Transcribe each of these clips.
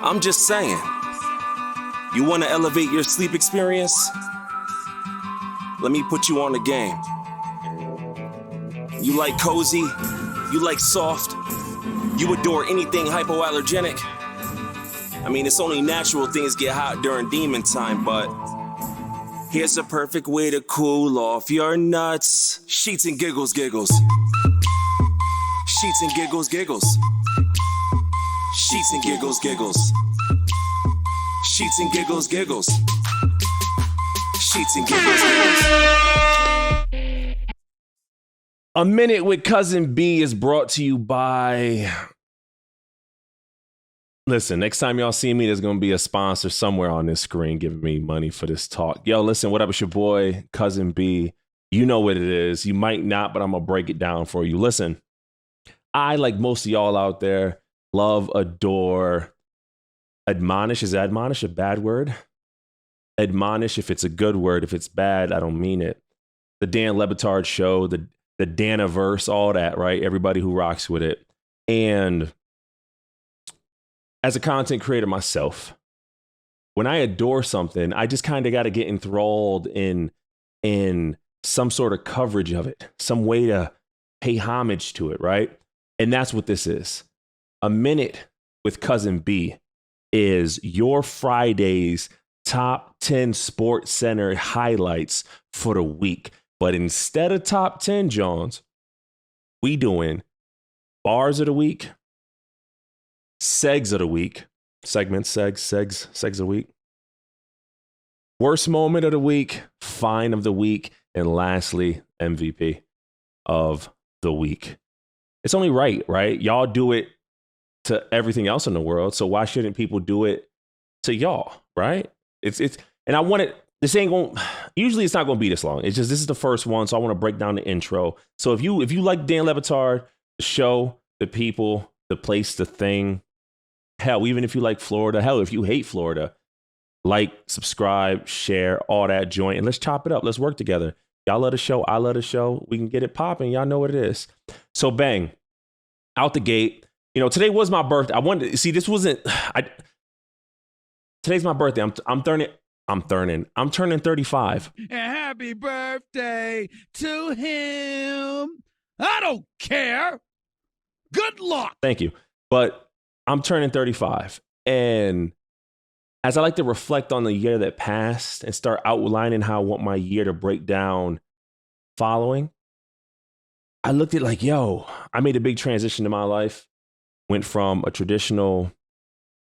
I'm just saying. You want to elevate your sleep experience? Let me put you on the game. You like cozy? You like soft? You adore anything hypoallergenic? I mean, it's only natural things get hot during demon time, but here's a perfect way to cool off your nuts. Sheets and giggles, giggles. Sheets and giggles, giggles. Sheets and giggles, giggles. Sheets and giggles, giggles. Sheets and giggles, giggles. A Minute with Cuzzin B is brought to you by... Listen, next time y'all see me, there's going to be a sponsor somewhere on this screen giving me money for this talk. Yo, listen, what up? It's your boy, Cuzzin B. You know what it is. You might not, but I'm going to break it down for you. Listen, I, like most of y'all out there, love, adore, admonish. Is admonish a bad word? Admonish if it's a good word. If it's bad, I don't mean it. The Dan Lebatard show, the Daniverse, all that, right? Everybody who rocks with it. And as a content creator myself, when I adore something, I just kind of got to get enthralled in some sort of coverage of it, some way to pay homage to it, right? And that's what this is. A Minute with Cuzzin B is your Friday's top 10 Sports Center highlights for the week. But instead of top 10, Jones, we doing bars of the week, Segs of the week, Segs of the week, worst moment of the week, fine of the week, and lastly, MVP of the week. It's only right? Y'all do it to everything else in the world, so why shouldn't people do it to y'all, right? It's and I want it. This ain't going. Usually, it's not going to be this long. It's just this is the first one, so I want to break down the intro. So if you like Dan Lebatard, the show, the people, the place, the thing, hell, even if you like Florida, hell, if you hate Florida, like, subscribe, share, all that joint, and let's chop it up. Let's work together. Y'all love the show. I love the show. We can get it popping. Y'all know what it is. So bang, out the gate. You know, today was my birthday. I wanted to see. This wasn't. Today's my birthday. I'm turning 35. And happy birthday to him. I don't care. Good luck. Thank you. But I'm turning 35. And as I like to reflect on the year that passed and start outlining how I want my year to break down following, I looked at like, yo, I made a big transition in my life. Went from a traditional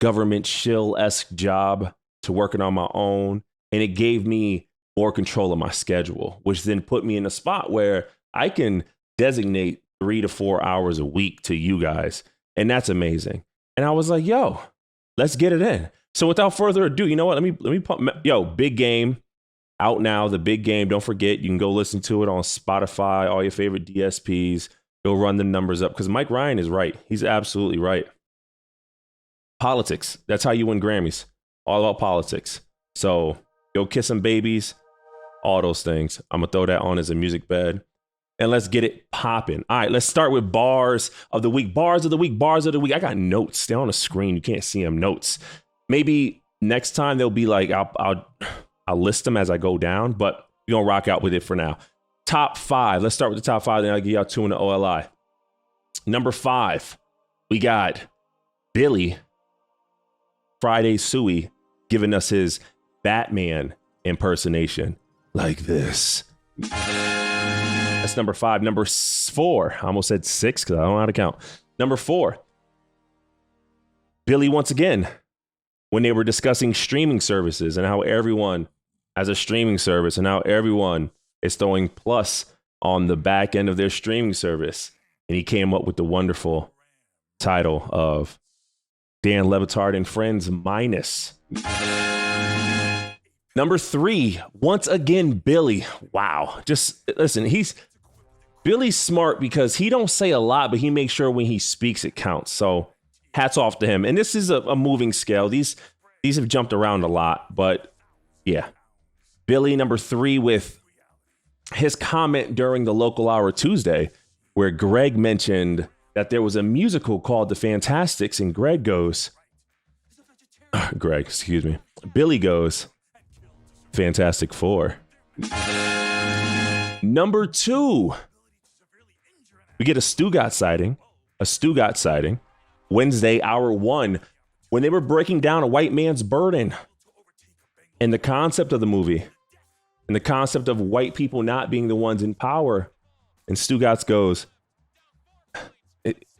government shill-esque job to working on my own. And it gave me more control of my schedule, which then put me in a spot where I can designate 3 to 4 hours a week to you guys. And that's amazing. And I was like, yo, let's get it in. So without further ado, you know what? Let me pump. Yo, Big Game out now. The Big Game. Don't forget, you can go listen to it on Spotify, all your favorite DSPs. Go run the numbers up because Mike Ryan is right. He's absolutely right. Politics. That's how you win Grammys. All about politics. So go kiss some babies. All those things. I'm going to throw that on as a music bed. And let's get it popping. All right, let's start with bars of the week. Bars of the week. Bars of the week. I got notes. They're on the screen. You can't see them. Notes. Maybe next time they'll be like, I'll list them as I go down, but we're going to rock out with it for now. Top 5. Let's start with the top 5. Then I'll give y'all 2 in the OLI. Number 5, we got Billy Friday Suey giving us his Batman impersonation like this. That's number 5. Number 4, I almost said 6 because I don't know how to count. Number 4, Billy once again, when they were discussing streaming services and how everyone has a streaming service and how everyone is throwing plus on the back end of their streaming service. And he came up with the wonderful title of Dan Lebatard and Friends minus. Number 3, once again, Billy. Wow. Just listen, Billy's smart because he don't say a lot, but he makes sure when he speaks, it counts. So hats off to him. And this is a moving scale. These have jumped around a lot, but yeah. Billy, number 3, with his comment during the Local Hour Tuesday, where Greg mentioned that there was a musical called The Fantastics, and Greg goes, Greg, excuse me. Billy goes, Fantastic Four. Number 2, we get a Stugotz sighting. Wednesday, hour 1, when they were breaking down A White Man's Burden and the concept of the movie and the concept of white people not being the ones in power. And Stugotz goes,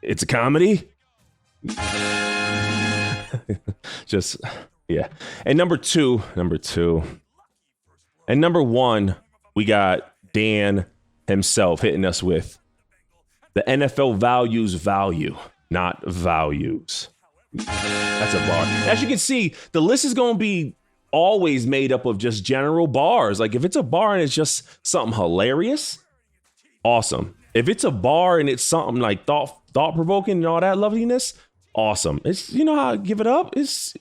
it's a comedy? Just, yeah. And number two. And number 1, we got Dan himself hitting us with the NFL values value, not values. That's a bar. As you can see, the list is going to be always made up of just general bars. Like if it's a bar and it's just something hilarious, awesome. If it's a bar and it's something like thought-provoking and all that loveliness, awesome. It's, you know how I give it up? It's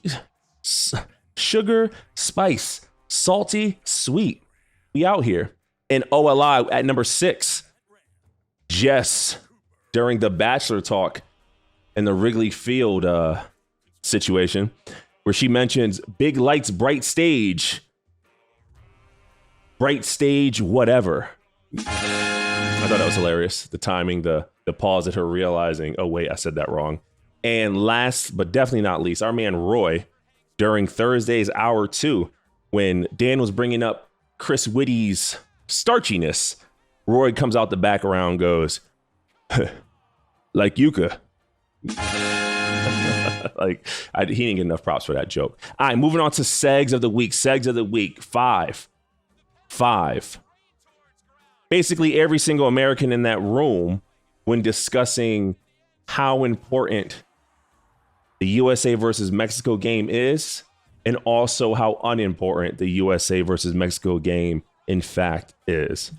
sugar, spice, salty, sweet. We out here. And OLI at number 6, Jess, during the Bachelor talk in the Wrigley Field situation, where she mentions big lights, bright stage, whatever. I thought that was hilarious. The timing, the pause at her realizing, oh, wait, I said that wrong. And last, but definitely not least, our man Roy, during Thursday's hour 2, when Dan was bringing up Chris Whitty's starchiness, Roy comes out the background, goes, like Yuka. Like, he didn't get enough props for that joke. All right, moving on to Segs of the Week. Segs of the Week, 5. Basically, every single American in that room, when discussing how important the USA versus Mexico game is, and also how unimportant the USA versus Mexico game, in fact, is.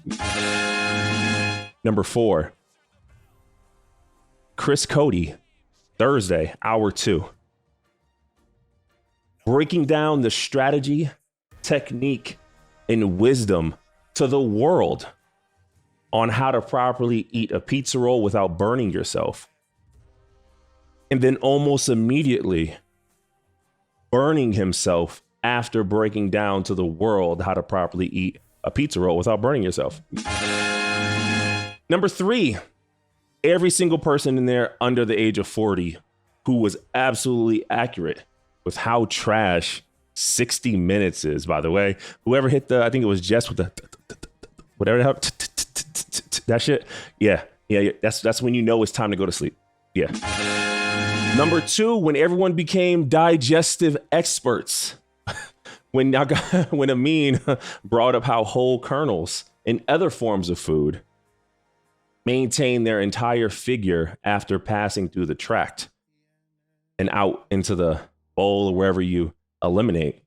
Number 4, Chris Cody, Thursday, hour 2. Breaking down the strategy, technique, and wisdom to the world on how to properly eat a pizza roll without burning yourself. And then almost immediately burning himself after breaking down to the world how to properly eat a pizza roll without burning yourself. Number 3, every single person in there under the age of 40 who was absolutely accurate with how trash 60 Minutes is, by the way. Whoever hit I think it was Jess with the whatever the hell, that shit. Yeah. That's when you know it's time to go to sleep. Yeah. Number 2, when everyone became digestive experts. When Amin brought up how whole kernels and other forms of food maintain their entire figure after passing through the tract and out into the bowl or wherever you eliminate.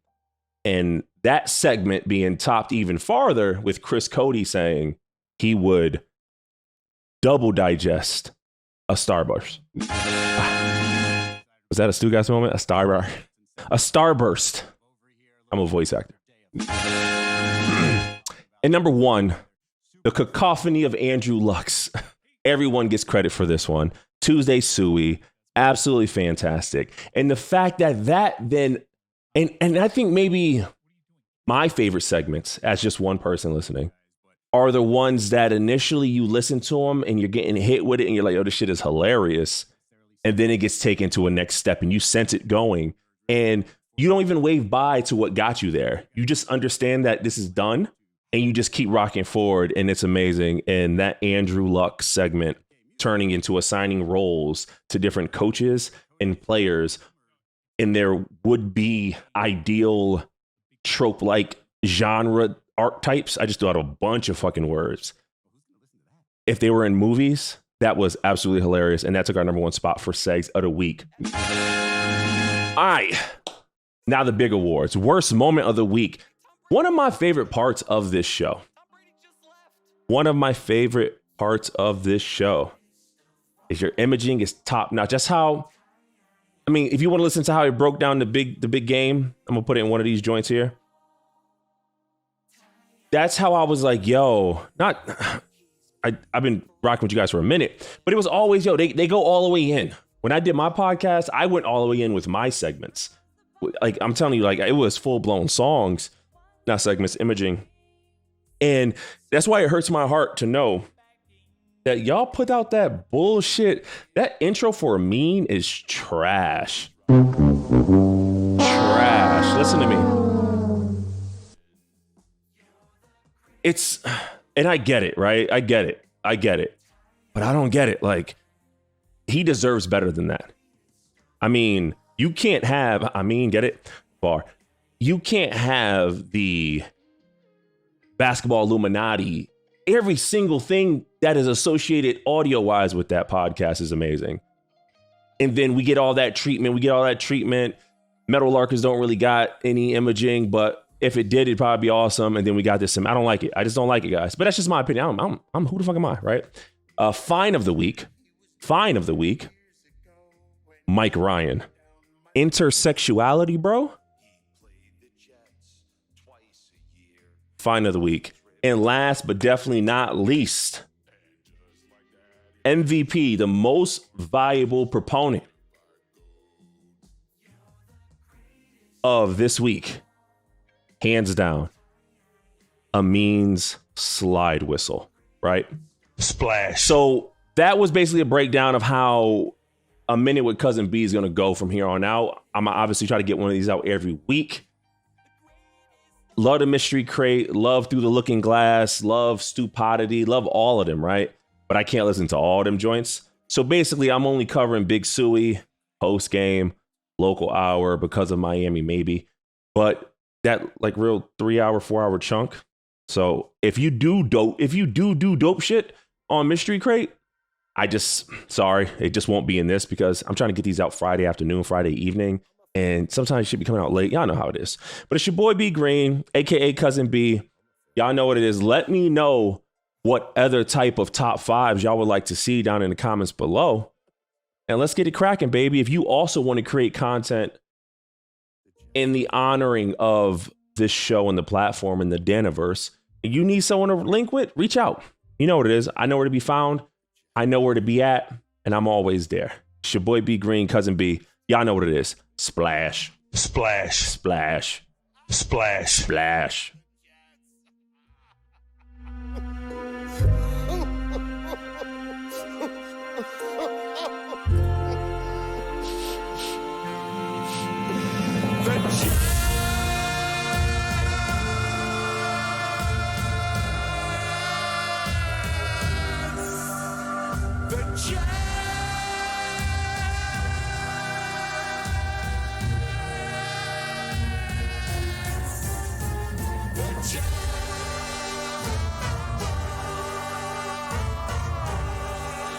And that segment being topped even farther with Chris Cody saying he would double digest a Starburst. Was that a Stugotz moment? A Starburst. I'm a voice actor. And number 1, the cacophony of Andrew Lux. Everyone gets credit for this one. Tuesday Suey, absolutely fantastic. And the fact that then, and I think maybe my favorite segments, as just one person listening, are the ones that initially you listen to them and you're getting hit with it and you're like, oh, this shit is hilarious. And then it gets taken to a next step and you sense it going. And you don't even wave bye to what got you there. You just understand that this is done and you just keep rocking forward, and it's amazing. And that Andrew Luck segment turning into assigning roles to different coaches and players in their would-be ideal trope-like genre archetypes. I just threw out a bunch of fucking words. If they were in movies, that was absolutely hilarious. And that took our number 1 spot for Segs of the Week. All right. Now the big awards. Worst moment of the week. One of my favorite parts of this show. Is your imaging is top notch. That's how, I mean, if you want to listen to how he broke down the big game, I'm gonna put it in one of these joints here. That's how I was like, yo, I've been rocking with you guys for a minute, but it was always, yo, they go all the way in. When I did my podcast, I went all the way in with my segments. Like, I'm telling you, like, it was full-blown songs, not segments, imaging. And that's why it hurts my heart to know that y'all put out that bullshit. That intro for Mean is trash. Trash. Listen to me. And I get it, right? I get it. But I don't get it. Like, he deserves better than that. I mean, you can't have, get it? Bar. You can't have the basketball Illuminati. Every single thing that is associated audio-wise with that podcast is amazing. And then we get all that treatment. Metal Larkers don't really got any imaging, but if it did, it'd probably be awesome. And then we got this. I don't like it. I just don't like it, guys. But that's just my opinion. I'm who the fuck am I, right? Fine of the week. Mike Ryan. Intersexuality, bro. Fine of the week. And last but definitely not least, MVP, the most valuable proponent of this week, hands down, Amin's slide whistle, right? Splash. So that was basically a breakdown of how A Minute with Cuzzin B is going to go from here on out. I'm obviously try to get one of these out every week. Love the Mystery Crate, love Through the Looking Glass, love Stupidity, love all of them, right? But I can't listen to all of them joints. So basically, I'm only covering Big Suey, Post Game, Local Hour, Because of Miami, maybe. But that like real 3 hour, 4 hour chunk. So if you do dope shit on Mystery Crate, sorry, it just won't be in this because I'm trying to get these out Friday afternoon, Friday evening. And sometimes it should be coming out late. Y'all know how it is. But it's your boy B Green, aka Cuzzin B. Y'all know what it is. Let me know what other type of top fives y'all would like to see down in the comments below. And let's get it cracking, baby. If you also want to create content in the honoring of this show and the platform and the Daniverse, and you need someone to link with, reach out. You know what it is. I know where to be found. I know where to be at. And I'm always there. It's your boy B Green, Cuzzin B. Y'all know what it is. Splash. Splash. Splash. Splash. Splash. The